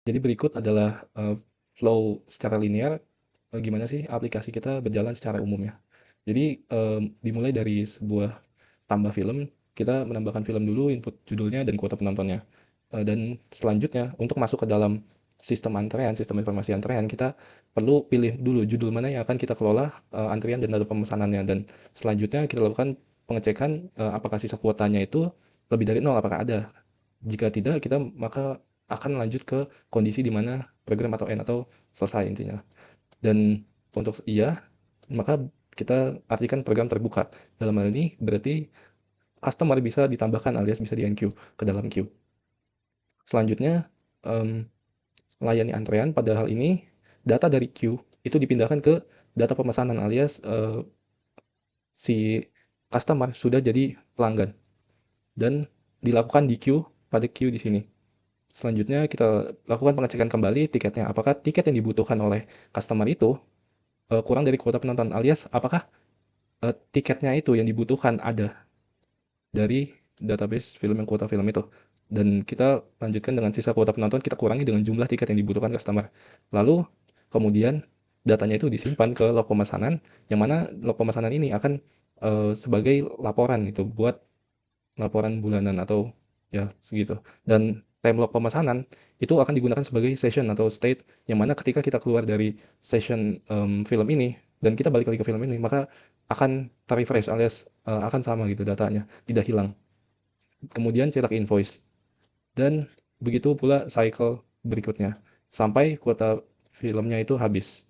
Jadi berikut adalah, flow secara linear, gimana sih aplikasi kita berjalan secara umumnya. Jadi, dimulai dari sebuah tambah film, kita menambahkan film dulu, input judulnya dan kuota penontonnya. Dan selanjutnya untuk masuk ke dalam sistem antrean, sistem informasi antrean, kita perlu pilih dulu judul mana yang akan kita kelola, antrian dan data pemesanannya. Dan selanjutnya kita lakukan pengecekan, apakah sisa kuotanya itu lebih dari nol, apakah ada. Jika tidak, kita maka akan lanjut ke kondisi di mana program atau end atau selesai intinya. Dan untuk iya, maka kita artikan program terbuka. Dalam hal ini berarti customer bisa ditambahkan alias bisa di-enqueue ke dalam queue. Selanjutnya, layani antrean pada hal ini, data dari queue itu dipindahkan ke data pemesanan alias, si customer sudah jadi pelanggan dan dilakukan di queue pada queue di sini. Selanjutnya kita lakukan pengecekan kembali tiketnya, apakah tiket yang dibutuhkan oleh customer itu, kurang dari kuota penonton alias apakah, tiketnya itu yang dibutuhkan ada dari database film yang kuota film itu. Dan kita lanjutkan dengan sisa kuota penonton, kita kurangi dengan jumlah tiket yang dibutuhkan customer. Lalu kemudian datanya itu disimpan ke log pemesanan, yang mana log pemesanan ini akan, sebagai laporan itu buat laporan bulanan atau ya segitu. Dan time log pemesanan itu akan digunakan sebagai session atau state yang mana ketika kita keluar dari session, film ini dan kita balik lagi ke film ini, maka akan ter-refresh alias, akan sama gitu datanya, tidak hilang. Kemudian cetak invoice dan begitu pula cycle berikutnya sampai kuota filmnya itu habis.